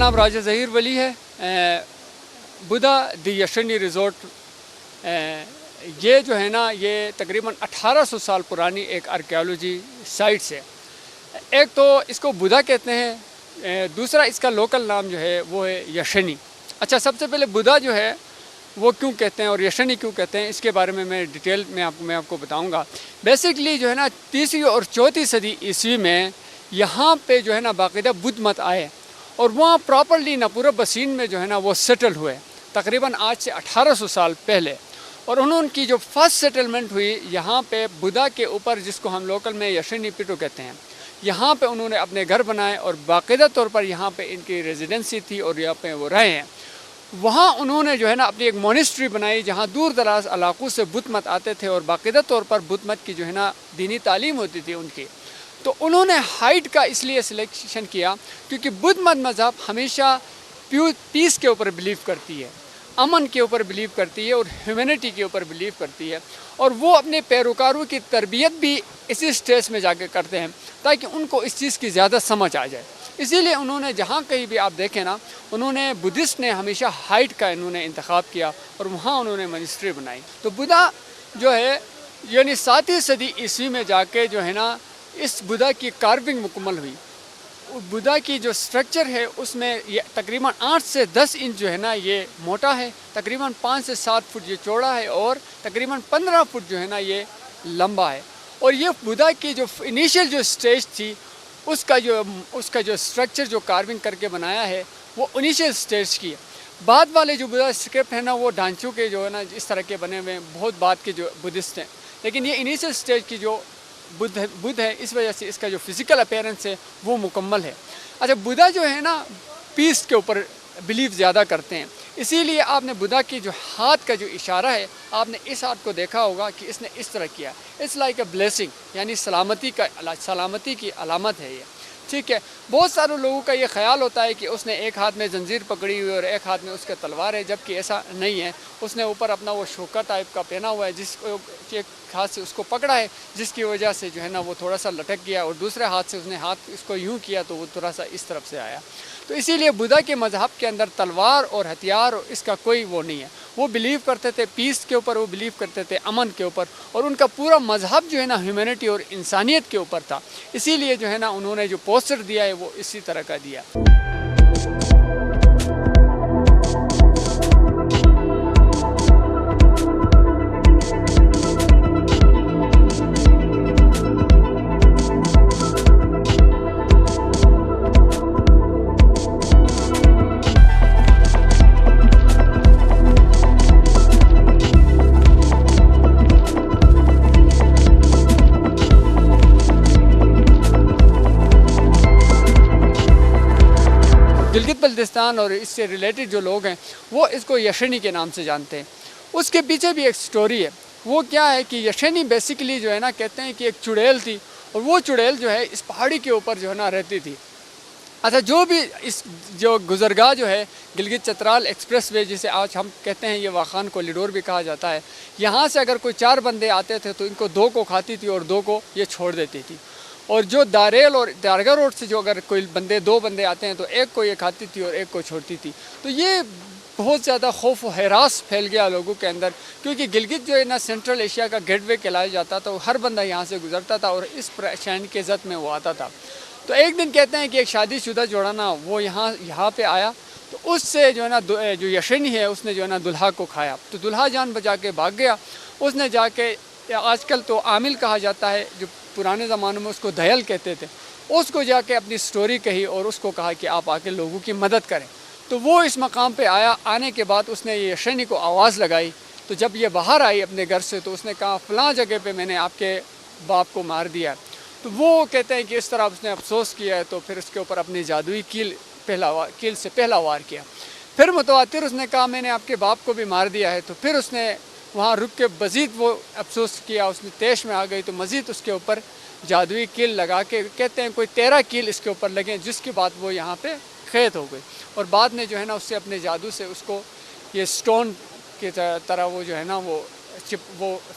नाम राजा ज़हीर वली है। बुधा दी यशनी रिज़ोर्ट ये जो है ना, ये तकरीबन 1800 साल पुरानी एक आर्कियोलॉजी साइट्स है। एक तो इसको बुधा कहते हैं, दूसरा इसका लोकल नाम जो है वो है यशनी। अच्छा, सबसे पहले बुधा जो है वो क्यों कहते हैं और यशनी क्यों कहते हैं, इसके बारे में मैं डिटेल में आपको बताऊंगा। बेसिकली जो है ना, 3वीं और 4वीं सदी ईस्वी में यहाँ पे जो है ना बाकायदा बुद्ध मत आए और वहाँ प्रॉपरली नपूरा बसीन में जो है ना वो सेटल हुए तकरीबन आज से 1800 साल पहले। और उनकी जो फर्स्ट सेटलमेंट हुई यहाँ पे बुधा के ऊपर, जिसको हम लोकल में यशनी पिटो कहते हैं, यहाँ पे उन्होंने अपने घर बनाए और बाकायदा तौर पर यहाँ पे इनकी रेजिडेंसी थी और यहाँ पे वो रहे हैं। वहाँ उन्होंने जो है ना अपनी एक मोनेस्ट्री बनाई जहाँ दूर दराज इलाकों से बुद्ध मत आते थे और बाकायदा तौर पर बुद्ध मत की जो है ना दीनी तालीम होती थी उनकी। तो उन्होंने हाइट का इसलिए सिलेक्शन किया क्योंकि बुद्ध मत मज़हब हमेशा पीस के ऊपर बिलीव करती है, अमन के ऊपर बिलीव करती है और ह्यूमैनिटी के ऊपर बिलीव करती है। और वो अपने पैरोकारों की तरबियत भी इसी स्टेज में जाकर करते हैं ताकि उनको इस चीज़ की ज़्यादा समझ आ जाए। इसीलिए उन्होंने जहाँ कहीं भी आप देखें ना, उन्होंने बुद्धिस्ट ने हमेशा हाइट का इन्होंने इंतखाब किया और वहाँ उन्होंने मॉनेस्ट्री बनाई। तो बुधा जो है यानी 7वीं सदी ईस्वी में जाके जो है ना इस बुधा की कार्विंग मुकम्मल हुई। बुधा की जो स्ट्रक्चर है उसमें ये तकरीबन 8 से 10 इंच जो है ना ये मोटा है, तकरीबन 5 से 7 फुट ये चौड़ा है और तकरीबन 15 फुट जो है ना ये लंबा है। और ये बुधा की जो इनिशियल जो स्टेज थी उसका जो स्ट्रक्चर जो कार्विंग करके बनाया है वो इनिशियल स्टेज की है। बाद वाले जो बुधा स्क्रिप्ट है ना वो ढांचों के जो है ना इस तरह के बने हुए हैं, बहुत बाद के जो बुद्धिस्ट हैं, लेकिन ये इनिशियल स्टेज की जो बुद्ध है, इस वजह से इसका जो फिज़िकल अपीयरेंस है वो मुकम्मल है। अच्छा, बुधा जो है ना पीस के ऊपर बिलीव ज़्यादा करते हैं, इसीलिए आपने बुधा की जो हाथ का जो इशारा है, आपने इस हाथ को देखा होगा कि इसने इस तरह किया। इट्स लाइक अ ब्लेसिंग, यानी सलामती की अलामत है ये। ठीक है, बहुत सारे लोगों का ये ख्याल होता है कि उसने एक हाथ में जंजीर पकड़ी हुई और एक हाथ में उसका तलवार है, जबकि ऐसा नहीं है। उसने ऊपर अपना वो शोका टाइप का पहना हुआ है, जिसको एक हाथ से उसको पकड़ा है, जिसकी वजह से जो है ना वो थोड़ा सा लटक गया और दूसरे हाथ से उसने हाथ इसको यूँ किया तो वो थोड़ा सा इस तरफ से आया। तो इसीलिए बुधा के मज़हब के अंदर तलवार और हथियार और इसका कोई वो नहीं है। वो बिलीव करते थे पीस के ऊपर, वो बिलीव करते थे अमन के ऊपर, और उनका पूरा मज़हब जो है ना ह्यूमैनिटी और इंसानियत के ऊपर था। इसीलिए जो है ना उन्होंने जो पोस्टर दिया है वो इसी तरह का दिया। गिलगित बल्तिस्तान और इससे रिलेटेड जो लोग हैं वो इसको यशनी के नाम से जानते हैं। उसके पीछे भी एक स्टोरी है। वो क्या है कि यशनी बेसिकली जो है ना कहते हैं कि एक चुड़ैल थी और वो चुड़ैल जो है इस पहाड़ी के ऊपर जो है ना रहती थी। अच्छा, जो भी इस जो गुजरगाह जो है गिलगित चतराल एक्सप्रेस वे, जिसे आज हम कहते हैं ये वाखान कॉरिडोर भी कहा जाता है, यहाँ से अगर कोई 4 बंदे आते थे तो इनको 2 को खाती थी और 2 को ये छोड़ देती थी। और जो दारेल और दारगा रोड से जो अगर कोई 2 बंदे आते हैं तो एक को ये खाती थी और एक को छोड़ती थी। तो ये बहुत ज़्यादा खौफ और हरास फैल गया लोगों के अंदर, क्योंकि गिलगित जो है ना सेंट्रल एशिया का गेटवे कहलाया जाता था। हर बंदा यहाँ से गुजरता था और इस परेशानी के ज़द में वो आता था। तो एक दिन कहते हैं कि एक शादीशुदा जोड़ा ना वो यहाँ पे आया, तो उससे जो है ना जो यशनी है उसने जो है ना दुल्हा को खाया। तो दुल्हा जान बचा के भाग गया। उसने जाके, आजकल तो आमिल कहा जाता है, जो पुराने ज़मानों में उसको दयल कहते थे, उसको जाके अपनी स्टोरी कही और उसको कहा कि आप आके लोगों की मदद करें। तो वो इस मकाम पे आया। आने के बाद उसने ये यशनी को आवाज़ लगाई। तो जब ये बाहर आई अपने घर से तो उसने कहा फ़लाँ जगह पे मैंने आपके باپ کو مار دیا. تو وہ کہتے ہیں کہ اس طرح اس نے افسوس کیا ہے تو پھر اس کے اوپر اپنی جادوئی کیل سے پہلا وار کیا. پھر متواتر اس نے کہا میں نے آپ کے باپ کو بھی مار دیا ہے. تو پھر اس نے وہاں رک کے مزید وہ افسوس کیا, اس نے طیش میں آ گئی تو مزید اس کے اوپر جادوئی کیل لگا کے کہتے ہیں کوئی 13 کیل اس کے اوپر لگے, جس کے بعد وہ یہاں پہ قید ہو گئی. اور بعد میں جو ہے نا اس سے اپنے جادو سے اس کو یہ سٹون کی طرح وہ جو ہے نا وہ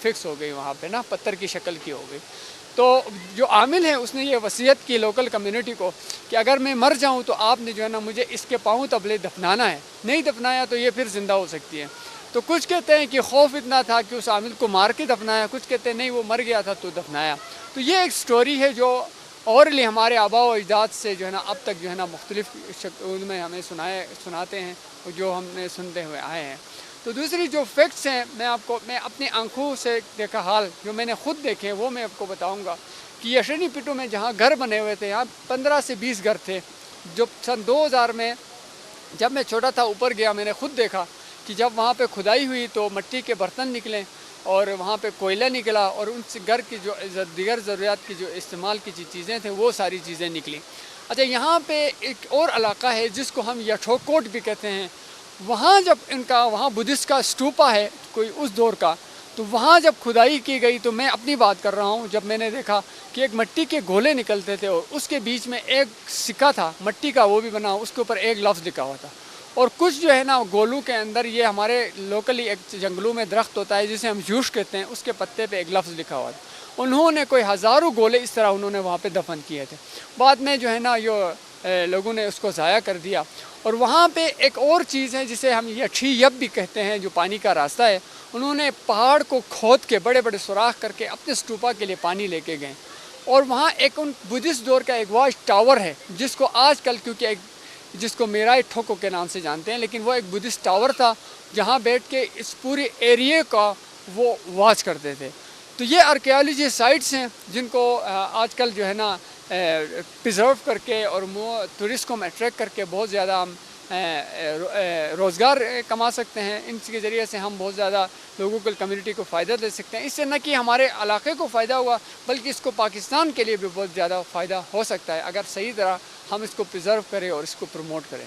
فکس ہو گئی وہاں پہ نا, پتھر کی شکل کی ہو گئی. تو جو عامل ہے اس نے یہ وصیت کی لوکل کمیونٹی کو کہ اگر میں مر جاؤں تو آپ نے جو ہے نا مجھے اس کے پاؤں تبلے دفنانا ہے, نہیں دفنایا تو یہ پھر زندہ ہو سکتی ہے. تو کچھ کہتے ہیں کہ خوف اتنا تھا کہ اس عامل کو مار کے دفنایا, کچھ کہتے ہیں نہیں وہ مر گیا تھا تو دفنایا. تو یہ ایک سٹوری ہے جو اورلی ہمارے آباء و اجداد سے جو ہے نا اب تک جو ہے نا مختلف شکل میں ہمیں سناتے ہیں جو ہم نے سنتے ہوئے آئے ہیں. تو دوسری جو فیکٹس ہیں میں اپنی آنکھوں سے دیکھا حال جو میں نے خود دیکھے وہ میں آپ کو بتاؤں گا کہ یشنی پٹو میں جہاں گھر بنے ہوئے تھے یہاں 15 سے 20 گھر تھے. جو سن 2000 میں جب میں چھوٹا تھا اوپر گیا میں نے خود دیکھا کہ جب وہاں پہ کھدائی ہوئی تو مٹی کے برتن نکلے اور وہاں پہ کوئلہ نکلا اور ان سے گھر کی جو دیگر ضروریات کی جو استعمال کی چیزیں تھیں وہ ساری چیزیں نکلیں. اچھا یہاں پہ ایک اور علاقہ ہے جس کو ہم یٹھوکوٹ بھی کہتے ہیں. وہاں جب وہاں بدھسٹ کا اسٹوپا ہے کوئی اس دور کا, تو وہاں جب کھدائی کی گئی تو میں اپنی بات کر رہا ہوں جب میں نے دیکھا کہ ایک مٹی کے گولے نکلتے تھے اور اس کے بیچ میں ایک سکہ تھا مٹی کا وہ بھی بنا, اس کے اوپر ایک لفظ لکھا ہوا تھا. اور کچھ جو ہے نا گولوں کے اندر یہ ہمارے لوکلی ایک جنگلوں میں درخت ہوتا ہے جسے ہم جوش کہتے ہیں, اس کے پتے پہ ایک لفظ لکھا ہوا تھا. انہوں نے کوئی ہزاروں گولے اس طرح انہوں نے وہاں پہ دفن کیے تھے. بعد میں جو ہے نا لوگوں نے اس کو ضائع کر دیا. اور وہاں پہ ایک اور چیز ہے جسے ہم یٹھی یب بھی کہتے ہیں جو پانی کا راستہ ہے. انہوں نے پہاڑ کو کھود کے بڑے بڑے سوراخ کر کے اپنے اسٹوپا کے لیے پانی لے کے گئے. اور وہاں ایک ان بدھسٹ دور کا ایک واچ ٹاور ہے جس کو آج کل کیونکہ جس کو میرائی ٹھوکو کے نام سے جانتے ہیں, لیکن وہ ایک بدھسٹ ٹاور تھا جہاں بیٹھ کے اس پورے ایریے کا وہ واچ کرتے تھے. تو یہ آرکیالوجی سائٹس ہیں جن کو آج کل جو ہے نا پرزرو کر کے اور ٹورسٹ کو اٹریکٹ کر کے بہت زیادہ ہم روزگار کما سکتے ہیں. ان کے ذریعے سے ہم بہت زیادہ لوگوں کو کمیونٹی کو فائدہ دے سکتے ہیں. اس سے نہ کہ ہمارے علاقے کو فائدہ ہوا بلکہ اس کو پاکستان کے لیے بھی بہت زیادہ فائدہ ہو سکتا ہے اگر صحیح طرح ہم اس کو پرزرو کریں اور اس کو پروموٹ کریں.